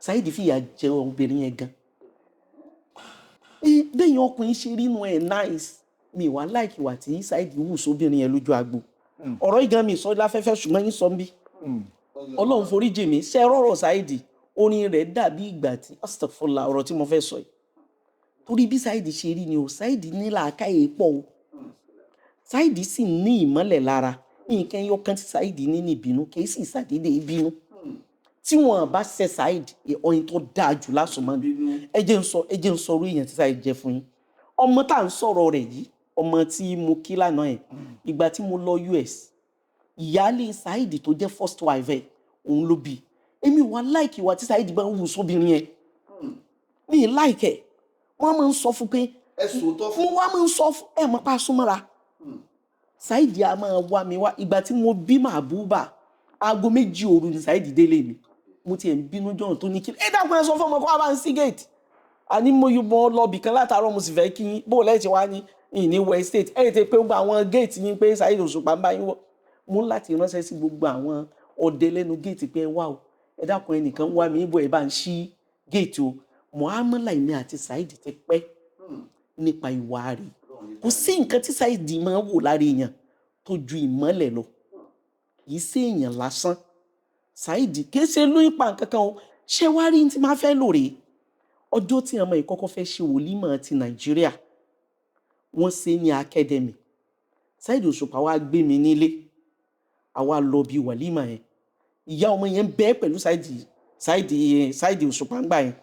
Saheed fìyà jẹ obìnrin yẹn gan bẹ́yìn ọkùnrin ṣe rí inú ẹ̀ nice mi wá like ìwà tí Saheed wù sóbìnrin yẹn lójú agbo ọ̀rọ̀ ìgan mi sọ láfẹ́fẹ́ ṣùgbọ́n yín sọ ń bí Ọlọ́run foríjì mi ṣe rọ̀rọ̀ Saheed orin rẹ̀ dàbí ìgbà tí astagfirullah ọ̀rọ̀ tí mo fẹ́ sọ yìí torí bí Saheed ṣe rí ni o Saheed ní làákàyè pọ̀ o Saheed sì ní ìmọ́lẹ̀ lára nǹkan yọkan tí Saheed ní ní ìbínú kì í sì ṣàdédé ìbínú tí wọn bá ṣe Saheed ọyìn tó dáa jù lásùnmọ́ ẹ jẹ́ ń sọ orí èèyàn tí Saheed jẹ́ fún yín ọmọ tá à ń sọ̀rọ̀ rẹ̀ yìí ọmọ tí mo kí lánàá yẹn ìgbà tí mo lọ US ìyáálé Saheed tó jẹ́ first wife ẹ̀ òun ló bí èmi wà láìkì wà tí Saheed bá ń wù sóbìnrin yẹn mi láìkì ẹ̀ wọ́n máa ń sọ fún pé mo wá máa ń sọ fún ẹ̀ mọ́ pa súnmọ́ra Saheed a máa wá mi wá ìgbà tí mo bí Mahbuba aago 2 òru ni Saheed délé mi mo ti ẹ̀ ń bínú jọ̀hún tó ní kí ẹ dákun ẹ sọ fún ọmọ kó wá bá ń sí gate àní mo yọ bọ́ lọ́ọ̀bì kan látàárọ̀ mo sì fẹ́ kí yín bó lẹ́yìn tí wá ní ìní West State ẹ̀ ti pé gbogbo àwọn gate yín pé Saheed Òṣùpá ń bá yín wọ̀ mo láti ránṣẹ́ sí gbogbo àwọn ọdẹ lẹ́nu gate pé ẹ wá o ẹ dákun ẹnìkan wá mi bọ̀ ẹ bá ń ṣí gate o muamala èmi àti Saheed ti pẹ́ nípa ìwà rẹ̀ kò sí nǹkan tí Saheed máa ń wò lára èèyàn tó ju ìmọ́lẹ̀ lọ kì í ṣe èèyàn lásán Saheed kì í ṣe lóyún pa nǹkan kan o ṣé wá rí tí máa fẹ́ lò rèé ọjọ́ tí ọmọ ìkọ́kọ́ fẹ́ ṣe wòlímọ̀ ti Nàìjíríà wọ́n ṣe ní academy Saheed Òṣùpá wá gbé mi nílé àwa lọ bí wòlímọ̀ yẹn ìyá ọmọ yẹn bẹ́ẹ̀ pẹ̀lú Saheed Òṣùpá ń gbà yẹn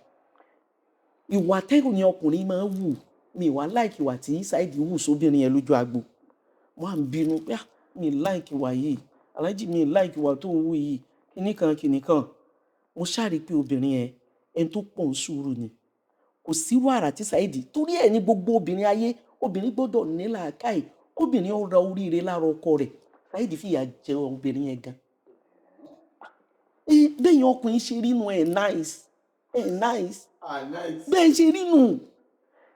ìwà tẹ́rù ni ọkùnrin máa ń wù mi wá láìkì wà tí Saheed wù sóbìnrin yẹn lójú agbo wọ́n á ń bínú pé mi láìkì wà yìí aláàjì mi láìkì wà tó ń wù yìí kìnnìkan mo ṣàrí pé obìnrin yẹn ẹni tó pọ̀ ń sùúrù ni kò sí wàrà tí Saheed torí ẹ̀ ní gbogbo obìnrin ayé obìnrin gbọ́dọ̀ ní làákàyè obìnrin ó ra oríire lára ọkọ rẹ̀ Saheed fìyà jẹ obìnrin yẹn gan bẹ́yìn ọkùnrin ṣe rí inú ẹ̀ nice bẹ́ẹ̀ ṣe rí inú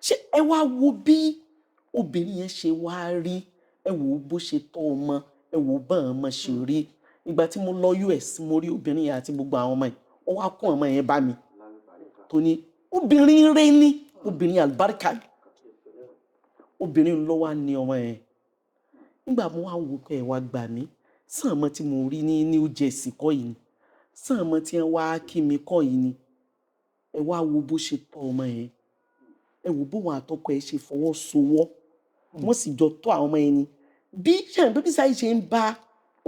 ṣé ẹ wá wo bí obìnrin yẹn ṣe wá rí ẹ wò bó ṣe tọ́ ọmọ ẹ wò bá ọmọ ṣe rí ìgbà tí mo lọ US mo rí obìnrin yẹn àti gbogbo àwọn ọmọ yẹn ó wá kún ọmọ yẹn bá mi tó ní obìnrin rẹ ní obìnrin àlùbáríkà obìnrin ló wá ní ọmọ yẹn nígbà mo wá wò pé ẹ wá gbà mí sàn ọmọ tí mo rí ní New Jersey kọ́ yìí ni sàn ọmọ tí ẹ wá kí mi kọ́ yìí ni ẹ wá wo bó ṣe tọ́ ọmọ yẹn ẹ wò bó wọn àtọkọ ẹ ṣe fọwọ́ sowọ́ wọ́n sì jọ tọ́ àwọn ọmọ yẹn ni bí ṣe bí Saheed ṣe ń bá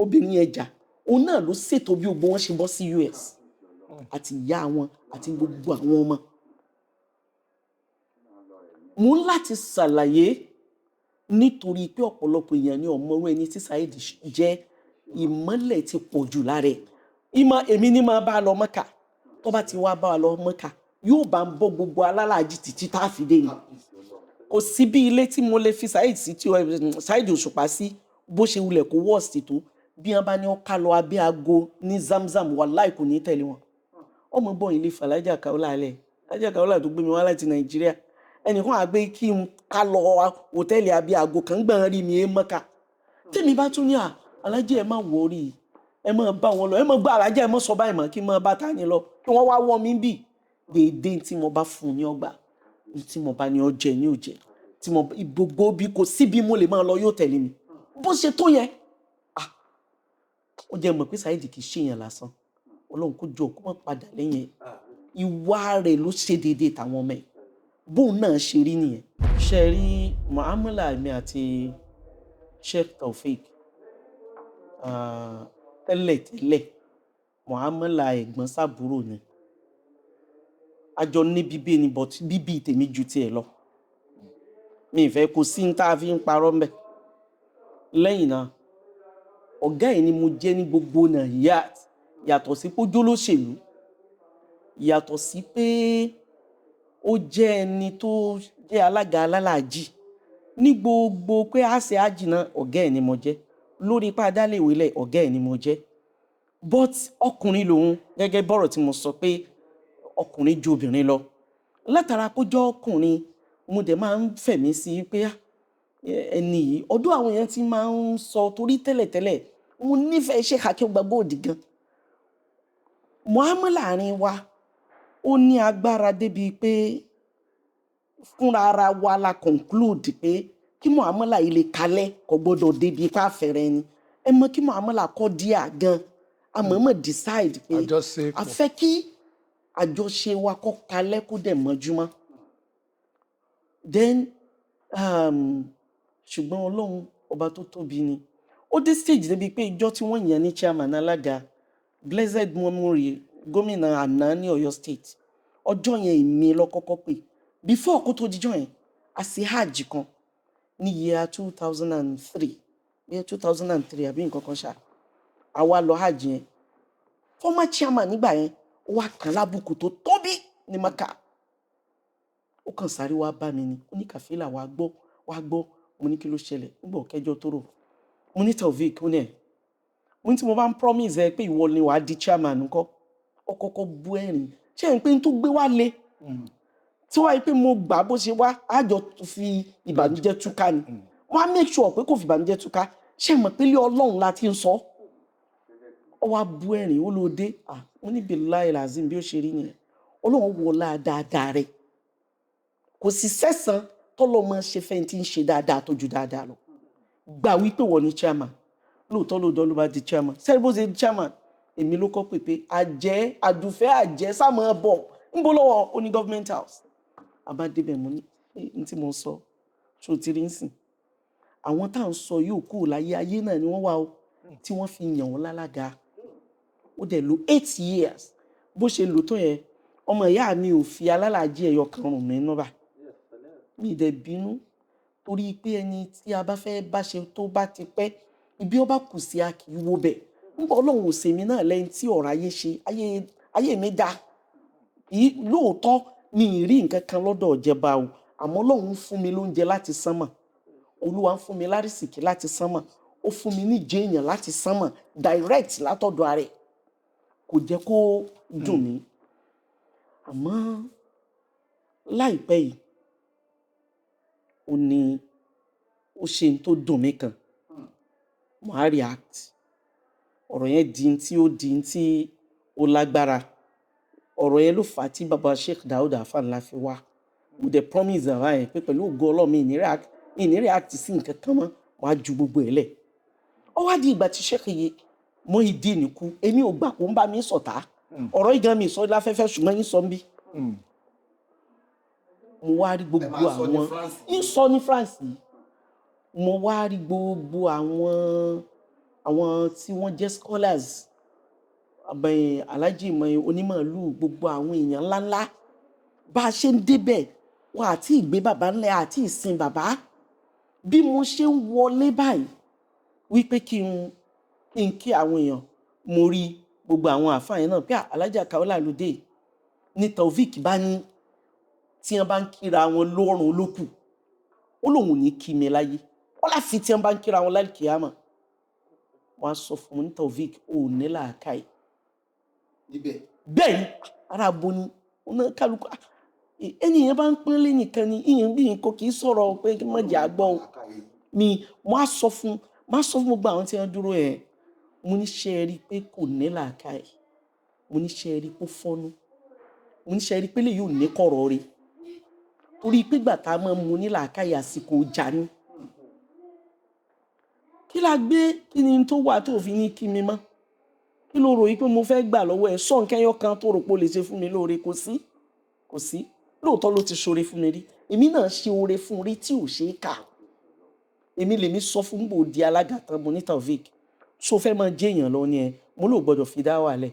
obìnrin yẹn jà òun náà ló ṣètò bí gbogbo wọn ṣe bọ́ sí US àti ìyá wọn àti gbogbo àwọn ọmọ mo ń láti ṣàlàyé nítorí pé ọ̀pọ̀lọpọ̀ èèyàn ní ọmọrú ẹni tí Saheed jẹ́ ìmọ́lẹ̀ ti pọ̀ jù lára ẹ̀ èmi ní máa bá a lọ Mẹ́kà tó bá ti wá bá a lọ Mẹ́kà yóò bá ń bọ́ gbogbo alálàájì títí tá a fi dé ni kò sí bí ilé tí mo lè fi Saheed sí tí Saheed Òṣùpá sí bó ṣe wulẹ̀ kó wọ́ọ̀sì tó bí wọ́n bá ní ó ká lọ abẹ́ aago ní Zamzam wàláì kò ní tẹ̀lé wọn ọmọ bọ́ ilé Fàlájà Kaola alẹ́ Fàlájà Kaola tó gbé mi wá láti Nàìjíríà ẹnìkan àgbé kí n ká lọ hòtẹ́ẹ̀lì abẹ́ aago kan gbọ̀n rí mi Mẹ́kà tèmi bá tún ní alájẹ ẹ má wọrí ẹ má bá wọn lọ ẹ má gbá alájẹ ẹ má sọ báyìí mọ́ kí n má bá ta ni lọ kí wọ́n wá wọ́ mi bì déédéé tí mo bá fún ní ọgbà tí mo bá ní ọjẹ ní òjẹ tí mo gbogbo bí kò sí bí mo lè máa lọ yóò tẹ̀lé mi bó ṣe tó yẹ ó jẹ́ mọ̀ pé Saheed kì í ṣèyàn lásán Ọlọ́run kó jọ kó má padà lẹ́yìn ìwà rẹ̀ ló ṣe déédéé tàwọn ọmọ ẹ̀ bóun náà ṣe rí nìyẹn ṣe rí muamala mi àti Sheikh Taofeek tẹ́lẹ̀ muamala ẹ̀gbọ́n sábúrò ni àjọ ní bíbí ni but bíbí tèmi ju tiẹ̀ lọ mi ìfẹ́ kò sí ní tá a fi ń parọ́ mbẹ́ lẹ́yìn náà ọ̀gá ẹ̀ ni mo jẹ́ ní gbogbo Nàìjíríà yàtọ̀ sí pé ó jólóṣèlú yàtọ̀ sí pé ó jẹ́ ẹni tó jẹ́ alága alálàájì ní gbogbo pé a ṣe ájì náà ọ̀gá ẹ̀ ni mo jẹ́ lórí ipá adáléwé lẹ̀ ọ̀gá ẹ̀ ni mo jẹ́ but ọkùnrin lòun gẹ́gẹ́ bọ́rọ̀ tí mo sọ pé ọkùnrin ju obìnrin lọ látara kó jọ ọkùnrin mo dẹ̀ máa ń fẹ̀mí sí pé ẹni yìí ọdún àwọn èèyàn ti máa ń sọ torí tẹ́lẹ̀tẹ́lẹ̀ mo nífẹ̀ẹ́ Sheikh Akeugba Gold gan muamala láàrin wa ó ní agbára débi pé fúnra ara wa la conclude pé kí muamala yìí lè kalẹ̀ kò gbọ́dọ̀ débi ipá fẹ̀rẹ̀ ni ẹ mọ̀ kí muamala kọ́ díà gan a mọ̀ọ́mọ̀ decide pé a fẹ́ kí àjọṣe wa kọ́ kalẹ̀ kó dẹ̀ mọ́júmọ́ then ṣùgbọ́n Ọlọ́run ọba tó tóbi ni ó dé stage débi pé ìjọ tí wọ́n yàn ní chairman alága blessed memory gómìnà àná ní Ọ̀yọ́ state ọjọ́ yẹn èmi ló kọ́kọ́ pè before kó tó dijọ́ yẹn a ṣe hajj kan ní year 2003 year 2003 àbí nǹkan kan ṣá àwa lọ hajj yẹn former chairman nígbà yẹn ó wá kàn lábùkù tó tóbi ní Maka ó kàn sáré wá bá mi ni ó ní Kàfílà wá gbọ́ mo ní kí ló ṣẹlẹ̀ nígbà kẹjọ tó rò mo ní Taofeek ó ní ẹ̀ mo ní tí mo bá ń promise ẹ pé ìwọ ni wàá di chairman ńkọ́ ó kọ́kọ́ bú ẹ̀rín ṣé n pé n tó gbé wá le tí wọ́n á rí pé mo gbà bó ṣe wá àjọ fi ìbànújẹ́ túká ni wọ́n á make sure pé kò fi ìbànújẹ́ túká ṣé mọ̀ pé ilé Ọlọ́run la ti ń sọ ọ wá bú ẹ̀rín ó ló dé mo ní billahi lazim bí ó ṣe rí nìyẹn Ọlọ́run wọlá dáadáa rẹ̀ kò sì sẹ́sàn tọ́lọ́mọ ṣe fẹ́ tí ń ṣe dáadáa tó ju dáadáa lọ gbà wípé wọ́n ní chairman lóòótọ́ lóòótọ́ ló bá di chairman sẹ́ni bó ṣe di chairman èmi ló kọ́ pé àjẹ́ àdùfẹ́ àjẹ́ sáàmọ́ bọ̀ ń bọ́ lọ́wọ́ ó ní government house abádébẹ̀ mo ní tí mo sọ ṣó ti rí ń sìn àwọn tá à ń sọ yóò kú láyé ayé náà ni wọ́n wà ó tí wọ́n fi yàn wọ́n lálága ó dẹ̀ lò 8 years bó ṣe lò tó yẹn ọmọ ìyá mi ò fi alálàájì ẹ̀yọ kan rùn mí nọ́bà mi dẹ̀ bínú torí pé ẹni tí a bá fẹ́ bá ṣe tó bá ti pẹ́ ibi ó bá kù sí a kì í wo bẹ̀ nígbà Ọlọ́run ò sèmi náà lẹ́yìn tí ọ̀rọ̀ ayé ṣe ayé mi dá lóòótọ́ mi ì rí nǹkan kan lọ́dọ̀ ìjẹba o àmọ́ Ọlọ́run ń fún mi lóúnjẹ láti sánmọ̀ Olúwa ń fún mi lárísìkí láti sánmọ̀ ó fún mi ní ìjẹyàn láti sánmọ̀ direct látọ̀dọ̀ ààrẹ kò jẹ́ kó dùn mí àmọ́ láìpẹ́ yìí ó ní ó ṣe ń tó dùn mí kan mo á react ọ̀rọ̀ yẹn di tí ó lágbára ọ̀rọ̀ yẹn ló fà á tí baba Sheikh Daud Afanla fi wá mo dẹ̀ promise àwa yẹn pé pẹ̀lú ògo Ọlọ́run mi ní react sí nǹkan kan mọ́ mo á ju gbogbo ẹ̀ lẹ̀ ó wá di ìgbà tí Sheikh Muyideen kú èmi ò gbà kó ń bá mi sọ̀tá ọ̀rọ̀ ìgan mi sọ láfẹ́fẹ́ ṣùgbọ́n yín sọ ń bí mo wá rí gbogbo àwọn yín sọ ní France yìí mo wá rí gbogbo àwọn tí wọ́n jẹ́ scholars alájì onímọ̀lú gbogbo àwọn èèyàn ńláńlá bá a ṣe ń débẹ̀ wọn àti ìgbé bàbá ńlẹ̀ àti ìsìn bàbá bí mo ṣe ń wọlé báyìí wípé kí n kí àwọn èèyàn mo rí gbogbo àwọn àfáà yẹn náà pé alájà Kaola lóde ní Taofeek bá ní tí wọ́n bá ń kíra wọn lọ́rùn lókù ó lóun ní kí mi láyé wọ́n láfi tí wọ́n bá ń kíra wọn láì kíyàmọ̀ wọ́n á sọ fún mi ní Taofeek ò ní làákàyè bẹ́ẹ̀ ni ara bo ni ọ̀nà kálukú ẹni yẹn bá ń pín lé nìkan ni ìyẹn bí nǹkan kì í sọ̀rọ̀ pé kí n má jẹ́ àgbọ̀ mi mo á sọ fún gbogbo àwọn tí wọ́n dúró ẹ̀ mo ní ṣe é rí pé kò ní làákàyè mo ní ṣe é rí pé ó fọ́nú mo ní ṣe é rí pé lè yóò ní kọ̀rọ̀ rẹ̀ torí pé gbà tá a máa mu ní làákàyè àsìkò ọjà ni kí la gbé kí ni tó wà tó fi ní kí mi mọ́ kí ló rò yí pé mo fẹ́ gbà lọ́wọ́ ẹ̀ sọ nǹkan ẹyọ kan tó rò pé ó lè ṣe fún mi lóore kò sí lóòótọ́ ló ti ṣoore fún mi rí èmi náà ṣe oore fún rí tí ò ṣe é kà èmi lèmi sọ fún gbòdì alága tán mo ní Taofeek so fẹ́ máa jẹ́ èèyàn lọ ni ẹ mo lò gbọ́dọ̀ fi dá wà lẹ̀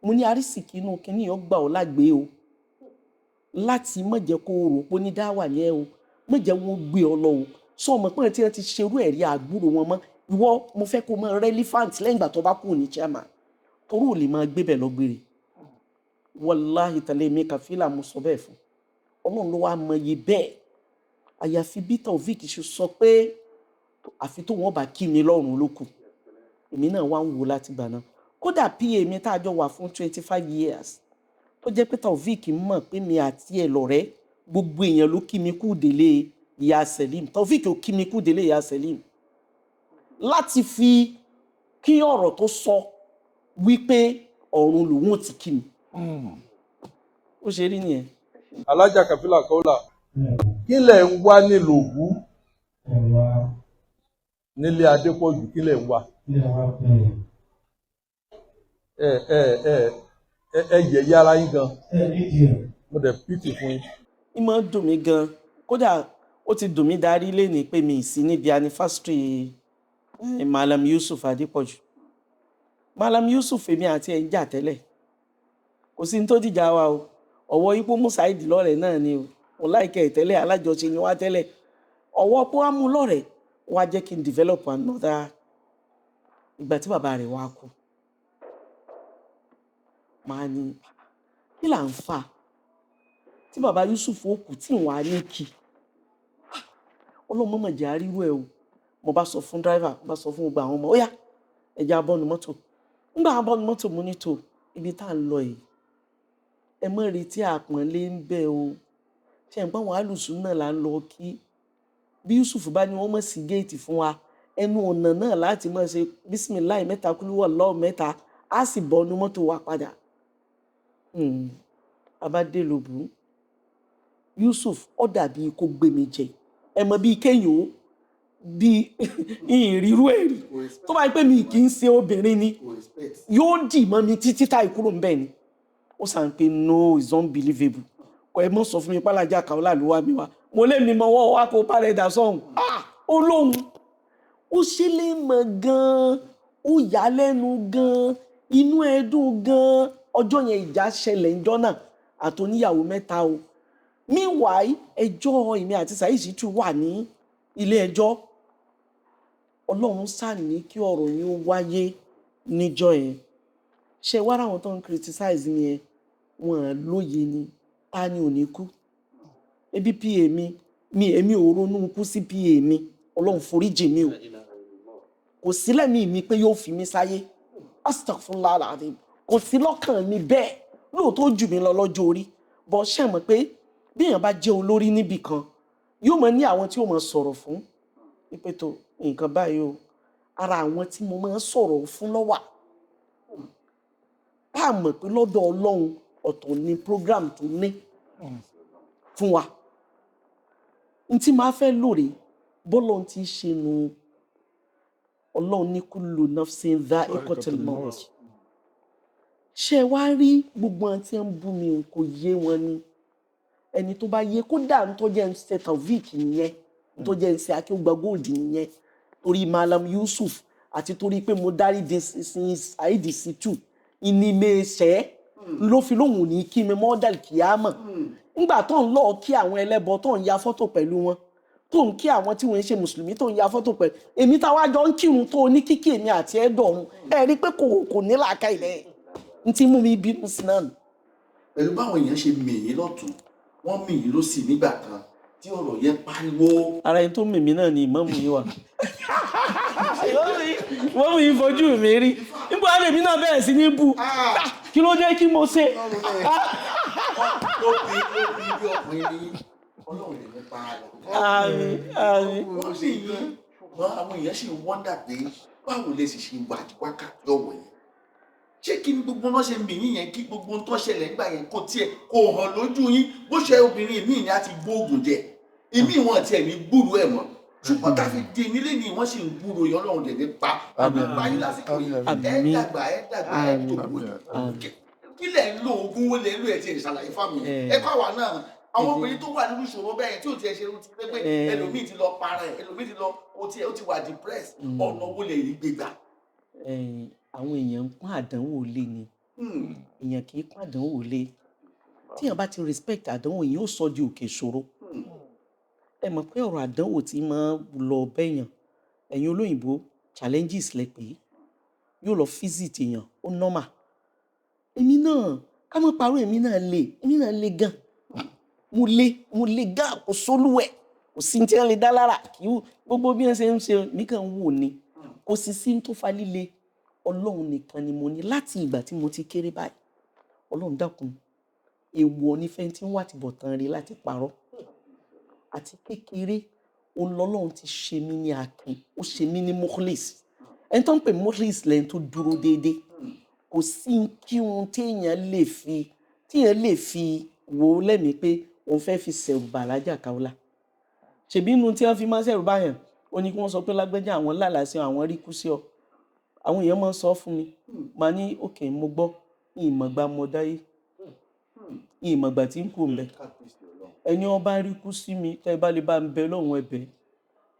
mo ní arísìkí inú kíní yọ gbà ọ́ lágbé o láti má jẹ́ kó o rò pé ní dá wà yẹn o má jẹ́ wọn gbé ọ lọ o sọ ọmọ pé tí wọ́n ti ṣerú ẹ̀rí àgbúrò wọn mọ́ ìwọ mo fẹ́ kó máa relevant lẹ́yìn ìgbà tó bá kú ní chairman torí ò lè máa gbé bẹ̀ lọ́gbére wàláhì tàlẹ́ mi Kàfílà mo sọ bẹ́ẹ̀ fún Ọlọ́run ló wá mọyì bẹ́ẹ̀ àyàfi bí Taofeek ṣe sọ pé àfi tó wọ́n bá kí mi lọ́rùn ló kù èmi náà wá ń wò láti gbà náà kódà pa mi tá a jọ wà fún 25 years tó jẹ́ pé Taofeek mọ̀ pé mi àti ẹ̀ lọ̀rẹ́ gbogbo èèyàn ló kí mi kú délé ìyá Selim Taofeek ò kí mi kú délé ìyá Selim láti fi kí ọ̀rọ̀ tó sọ wípé ọ̀run lòun ò ti kí mi ó ṣe rí nìyẹn. Alájà Kàfílà Kọ́lá kí lẹ̀ ń wá nílùú Òwú nílé Adépọ̀jù kí lẹ̀ ń wá ẹ yẹ̀yẹ́ ara yín gan mo dẹ̀ pìtì fún yín. ìmọ̀ dùn mí gan kódà ó ti dùn mí darí lénìí pé mi ì sí níbi anifásitì Malam Yusuf Adépọ̀jù. Malam Yusuf èmi àti ẹ̀ ń jà tẹ́lẹ̀ kò sí ní tó dìjà wa o ọ̀wọ́ ipò mú Saheed lọ́rẹ̀ẹ́ náà ni o mo láìkẹ́ ìtẹ́lẹ̀ alájọṣe ni wá tẹ́lẹ̀ ọ̀wọ́ pé wá mú lọ́rẹ̀ẹ́ wá jẹ́ kí n develop another. Ìgbà tí bàbá rẹ̀ wá kú máa ní kí là ń fà tí bàbá Yusuf ó kú tí ìwọ̀n á ní kí ọlọ́mọ mọ̀ jẹ́ àríwú ẹ̀ o. Mo bá sọ fún driver mo bá sọ fún gbogbo àwọn ọmọ ó yá ẹja abọ́nu mọ́tò nígbà abọ́nu mọ́tò mo ní tó ibi tá à ń lọ yìí ẹ mọ̀ retí àpọ́nlé ń bẹ o ṣe ń pọ́n wọn alùsùn náà là ń lọ kí bí Yusuf bá ní wọ́n mọ̀ sí géètì fún wa ẹnu ọ̀nà náà láti mọ̀ ṣe bísímìláì mẹ́ta kúlúwọ̀ lọ́ọ̀ mẹ́ta á sì bọ́nu mọ́tò wa padà. Abádé lòbù Yusuf ó dàbí kó gbé mi jẹ ẹ mọ̀ bíi kéèyàn ó bí ìrírú ẹ̀rí tó bá yẹ pé mi kì í ṣe obìnrin ni yóò dì mọ́ mi títí táì kúrò ń bẹ̀ ni ó sàn pé no it's unbelievable kò ẹ mọ̀ sọ fún mi pálajá Kàólà ló wá mi wá mo lé mi mọ́wọ́ wá kó parẹ́ dà sọ́hùn ó lóhun ó ṣe lè mọ̀ gan-an ó yà lẹ́nu gan-an inú ẹ dùn gan-an ọjọ́ yẹn ìjà ṣẹlẹ̀ ńjọ́ náà àtòníyàwó mẹ́ta o meanwhile ẹjọ́ èmi àti Saheed Shittu wà ní ilé ẹjọ́ Ọlọ́run sàní kí ọ̀rọ̀ yín ó wáyé níjọ́ yẹn ṣe wá ráwọn tó ń criticize mi yẹn wọn lóye ni ta ni ò ní kú ebi pa èmi ò ronú kú sí pa mi Ọlọ́run foríjì mi o kò sílẹ̀ mi pé yóò fi mí sáyé astaghfirullah alazim kò sí lọ́kàn mi bẹ́ẹ̀ lóòótọ́ jù mí lọ lọ́jọ́ orí bọ́ ṣe mọ̀ pé bí èèyàn bá jẹ́ olórí níbì kan yóò máa ní àwọn tí ó máa sọ̀rọ̀ fún wípé tó nǹkan báyìí o ara àwọn tí mo máa ń sọ̀rọ̀ fún lọ́wà tá a mọ̀ pé lọ́dọ̀ Ọlọ́run ọ̀tọ̀ ni program tó ní fún wa n tí máa fẹ́ lóore bọ́lọ́run ti ṣe nu Ọlọ́run ní kullu nafsin dha'iqatul maut ṣe wá rí gbogbo àwọn tí ń bú mi kò yé wọn ni ẹni tó bá yé kó dà ń tọ́jú ẹ̀ ń ṣe Taofeek nìyẹn ń tọ́jú ẹ̀ ń ṣe Akéwùgbà Gold nìyẹn torí Malam Yusuf àti torí pé mo dárí de sin Saheed Shittu ìnímẹ̀ẹ́sẹ̀ ló fi lóhùn ní kí mi mọ́dàlì kìámọ̀ nígbà tó ń lọ kí àwọn ẹlẹ́bọ tó ń ya fọ́tò pẹ̀lú wọn tó ń kí àwọn tí wọ́n ń ṣe mùsùlùmí tó ń ya fọ́tò pẹ̀lú èmi táwa jọ ń kírun tó ní kíkì èmi àti ẹ̀dọ̀run ẹ̀ rí pé kò ní làákà ilẹ̀ ń ti mú mi bínú sí náà. pẹ̀lú báwọn èèyàn ṣe mìíyín lọ́tún wọ́n mìíyín ló sì nígbà kan tí ọ̀rọ̀ yẹn pariwo. ara ẹni tó mìmí náà ni ìmáàmù yìí wà ìmáàmù yìí fojú mi rí níbo á lèmi náà bẹ̀rẹ̀ sí ní bú kí ló dé kí mo ṣe. ó bí ọkùnrin ní Ọlọ́run lè nípa rẹ̀. àmín àmín. wọ́n sì yín ṣùgbọ́n àwọn èèyàn sì wọ́ndà pé báwo lè sì ṣe wákàtí ọ̀wọ̀ yẹn ṣé kí ni gbogbo wọn ṣe mì yín yẹn kí gbogbo tó ṣẹlẹ̀ nígbà yẹn kò tiẹ̀ kò hàn lójú yín bó ṣe obìnrin míì ni a ti gbóògùn jẹ ìmí wọn tiẹ̀ ní gbúrú ẹ̀ mọ́ ṣùgbọ́n tá a fi di nílé ni wọ́n sì ń gbúrò yọ Ọlọ́run dẹ̀ nípa àgbà yín lásìkò yìí ẹ̀ dàgbà ẹ̀ dògbò kí lẹ̀ ń lo oògùn wo lẹ̀ ń lo ẹ̀ tí ẹ̀ ṣàlàyé fáwọn yẹn ẹ̀ kọ́ àwa náà àwọn obìnrin tó wà nínú ìṣòro bẹ́ẹ̀ tí ò tiẹ̀ ṣe ti pé ẹlòmíì ti lọ para ẹ̀ ẹlòmíì ti lọ ó ti wà depressed ọ̀nà wo lè rí gbégbá. àwọn èèyàn ń pọ́n àdánwò lé ni èèyàn kì í pọ́n àdánwò lé tíyàn bá ti respect àdánwò yìí ó sọ di òkè ìṣòro ẹ mọ̀ pé ọ̀rọ̀ àdánwò tí máa lọ bẹ́yàn ẹ̀yin olóyìnbó challenges lẹ pé yóò lọ visit èèyàn ó normal èmi náà ká mọ̀ parọ́ èmi náà le gan mo le gan kò sólúwẹ̀ kò sí tí wọ́n lè dá lára kí gbogbo bí wọ́n ṣe ń ṣe mí kàn ń wò ni kò sì sí tó fa líle Ọlọ́run nìkan ni mo ní láti ìgbà tí mo ti kéré báyìí Ọlọ́run dákun èèwọ̀ nífẹ̀ẹ́ tí ń wà tí bọ̀tán rí láti parọ́ àti kékeré Ọlọ́run ti ṣe mí ní akin ó ṣe mí ní mukhlis ẹni tó ń pè mukhlis lẹ́yìn tó dúró déédéé kò sí kí ohun téèyàn lè fi wò ó lẹ́mìí pé òun fẹ́ fi ṣẹ̀rù bà Alhaja Kaola ṣèbí inú tí wọ́n fi máa ṣẹ̀rù báyàn ó ní kí wọ́n sọ pé lágbẹ́jà àwọn lálàá sí àwọn rí kú sí ọ àwọn èèyàn máa ń sọ fún mi màá ní òkè mo gbọ́ ìmọ̀gbà mo dáyé ìmọ̀gbà tí ń kù ń bẹ ẹni ọba rí kú sí mi tẹ́ ẹ bá lè bá ń bẹ lọ́hùn ẹbẹ̀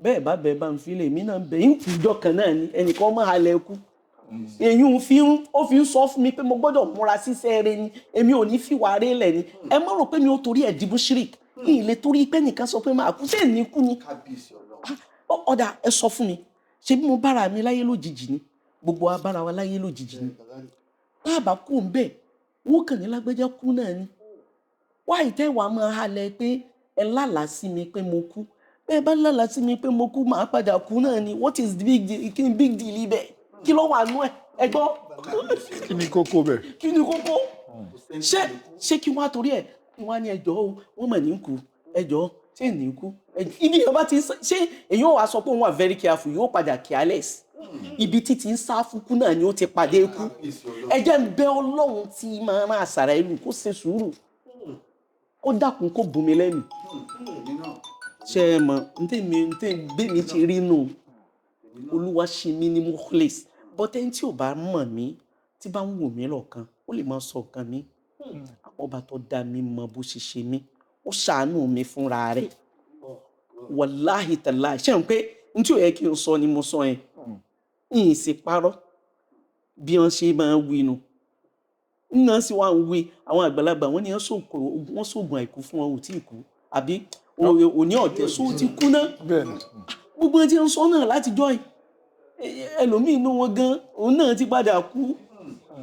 bẹ́ẹ̀ bá bẹ́ẹ̀ bá ń filẹ̀ mí náà ń bẹ ń kùjọ kan náà ni ẹnìkan máa halẹ̀ kú èyí ó fi ń sọ fún mi pé mo gbọ́dọ̀ múra síṣẹ́ rẹ ni èmi ò ní fìwà rẹ lẹ̀ ni ẹ má rò pé mi ò torí ẹ̀ dìbò ṣírík kí n lè torí pé nìkan sọ pé máa kú sí èní kú ni ọ̀dà ẹ sọ fún mi ṣé bí mo bára mi láyé lójijì ni gbogbo wa bára wa láyé lójijì ni láàbà kú ń bẹ̀ wọ́n kàn ní lágbẹ́jẹ́ kú náà ni wá ìtẹ́wàá máa halẹ̀ pé ẹ lálàá sí mi pé mo kú bẹ́ẹ̀ bá lálàá sí mi pé mo kú màá padà kú náà ni what is the big deal kí ni big deal ibẹ̀ kí ló wà nú ẹ gbọ́. kí ni kókó bẹ̀. kí ni kókó ṣé kí wọ́n á torí ẹ̀ kí wọ́n á ní ẹjọ́ o wọ́n mọ̀ ní kú ẹjọ́ ṣé ní kú ibi yẹn bá ti ṣe èyí ò wá sọ pé òun wà very careful yóò padà careless ibi títí ń sá fún kú náà ni ó ti pàdé kú ẹ jẹ́ ń bẹ̀ Ọlọ́run tí máa máa sàrà ìlú kó ṣe sùúrù kó dákun kó bomi lẹ́nu ṣe é mọ̀ ntẹ́ gbé mi ti rí nù Olúwa ṣe mí ní mukhlis bọ́tẹ́ tí ò bá mọ̀ mí tí bá ń wò mí lọ́kàn ó lè máa sọ nǹkan mi ọba tó dá mi mọ bó ṣe ṣe mí ó ṣàánú mi fúnra rẹ̀ wàláhì tàláhì ṣe ń pé n tí ò yẹ kí n sọ ni mo sọ yẹn ìyìn sì parọ́ bí wọ́n ṣe máa ń wí nu nná sì wá ń wí àwọn àgbàlagbà wọ́n ní wọ́n sóògùn àìkú fún wọn ò tí ì kú àbí òní ọ̀tẹ̀ sóò ti kú náà gbogbo ẹni tí ń sọ náà láti jọ́ ẹlòmíì inú wọn gan òun náà ti padà kú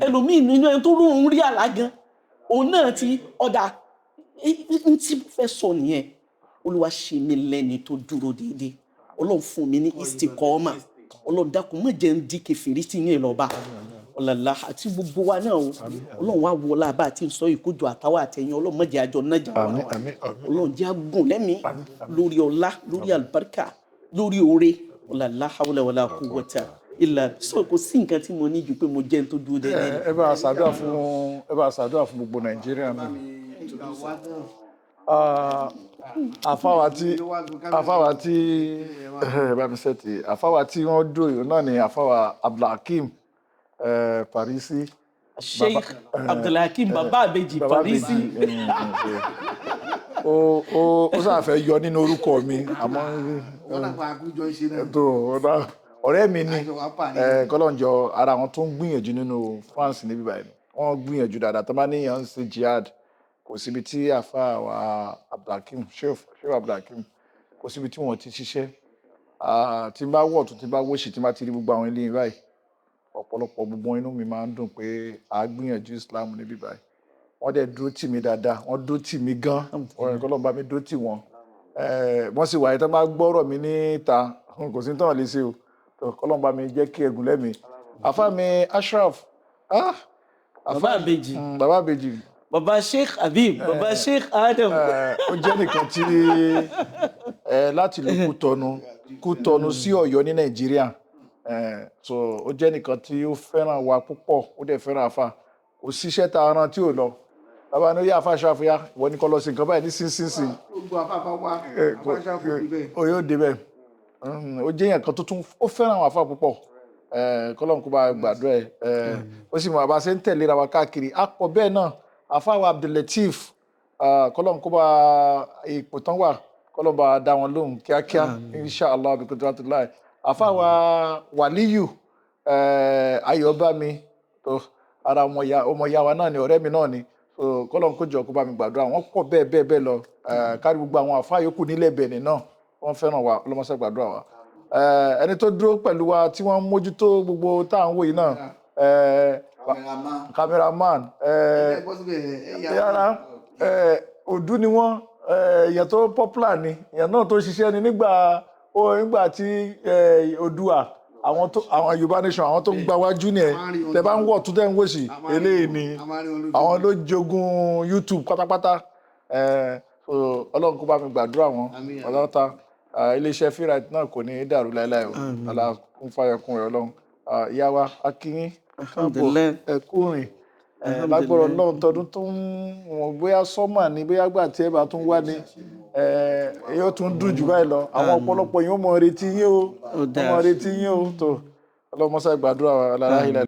ẹlòmíì inú ẹni tó lóun rí àlá gan òun náà ti ọ̀dà n tí mo fẹ́ sọ nìyẹn Olúwa ṣe mí lẹ́ni tó dúró déédéé Ọlọ́run fún mi ní istikọ́ọ́mà Ọlọ́run dákun má jẹ́ ń di kèfèrí tí yín lọ́ba ọ̀làlá àti gbogbo wa náà o Ọlọ́run wá wọlá bá àti sọ ìkójọ àtàwọn àtẹ̀yìn Ọlọ́run má jẹ́ àjọ náà jà wá Ọlọ́run jẹ́ àgùn lẹ́mìí lórí ọlá lórí àlùbáríkà lórí oore ọ̀làlá hawla wala quwwata illa sọ kò sí nǹkan tí mo ní ju pé mo jẹ́ ń tó dúró déédéé. ẹ bá a ṣàdúrà fún gbogbo Nàìjíríà náà àfáwà tí wọ́n dòyò náà ni àfáwà Abdulhakeem Parisi. Sheikh Abdulhakeem bàbá àbèjì Parisi. ó sàfẹ́ yọ nínú orúkọ mi àmọ́ ọ̀rẹ́ mi ni kọ́lọ́njọ ara wọn tó ń gbìyànjú nínú France níbí báyìí wọ́n gbìyànjú dáadáa tó bá níyàn ń ṣe jihad kò síbi tí àfa wa Abdulhakeem Sheikh Abdulhakeem kò síbi tí wọ́n ti ṣiṣẹ́ tí n bá wọ̀ tó tí n bá wọ́ṣì tí n bá ti rí gbogbo àwọn ilé báyìí ọ̀pọ̀lọpọ̀ gbogbo inú mi máa ń dùn pé a gbìyànjú Islam níbí báyìí wọ́n dẹ̀ dúró tì mí dáadáa wọ́n dúró tì mí gan ọ̀rẹ́ kọ́lọ́n bá mi dúró tì wọ́n wọ́n sì wáyé tó bá gbọ́rọ̀ mi níta kò sí tán lè ṣe o kọ́lọ́n bá mi jẹ́ kí ẹ̀gùn lẹ́mìí àfa mi Ashraf bàbá àbèjì bàbá Sheikh Habib bàbá Sheikh Adam. ó jẹ́ nìkan tí láti ìlú Kútọ̀nù sí Ọ̀yọ́ ní Nàìjíríà so ó jẹ́ nìkan tí ó fẹ́ràn wa púpọ̀ ó dẹ̀ fẹ́ràn àfa kò síṣẹ́ tá a rán tí ò lọ bàbá ní ó yá àfa ṣàfihà ìwọ ní kọ́ lọ sí nǹkan báyìí ní sínsìnsìn ó yóò débẹ̀ ó jẹ́ yẹn kan tó tún ó fẹ́ràn àwọn àfa púpọ̀ kọ́lọ́n kó bá gbàdúrà ẹ̀ ó sì mọ̀ àbá ṣe ń tẹ̀léra wa káàkiri akọ bẹ́ẹ̀ náà àfáwà Abdulateef kọ́lọ́n kó bá ipò tán wà kọ́lọ́n bá dá wọn lóhùn kíákíá inshallah bí kòtò láti láì àfáwà Wàlíyù Ayọ̀bámi tó ara ọmọ ìyá wa náà ni ọ̀rẹ́ mi náà ni kọ́lọ́n kó jọ kó bá mi gbàdúrà wọn pọ̀ bẹ́ẹ̀ lọ kárí gbogbo àwọn àfáà yòókù nílẹ̀ Bẹ̀nẹ̀ náà wọ́n fẹ́ràn wa ọlọ́mọṣẹ́ gbàdúrà wa ẹni tó dúró pẹ̀lú wa tí wọ́n mójútó gbogbo tá à ń wò yìí náà cameraman yàrá òdú ni wọ́n èèyàn tó popular ni èèyàn náà tó ṣiṣẹ́ ni nígbà tí Oòduà àwọn Yorùbá nation àwọn tó ń gba wájú ni ẹ tẹ bá ń wọ̀ tó tẹ́ ń wòsì eléyìí ni àwọn ló jogún YouTube pátápátá Ọlọ́run kó bá mi gbàdúrà wọn ọlọ́ta iléeṣẹ́ Firite náà kò ní dàrú láéláé o alákùn fàyẹkùn rẹ Ọlọ́run ìyá wa akínyín káàbọ̀ ẹkú rìn lágbọ́rọ̀ Ọlọ́run tọdún tó ń wọ̀n bóyá sọ́mà ni bóyá gbà tí ẹ bá tún wá ní yóò tún dùn jù báyìí lọ àwọn ọ̀pọ̀lọpọ̀ yóò mọ retí yín o tó ọlọ́mọṣẹ́ gbàdúrà wa lára ilẹ̀.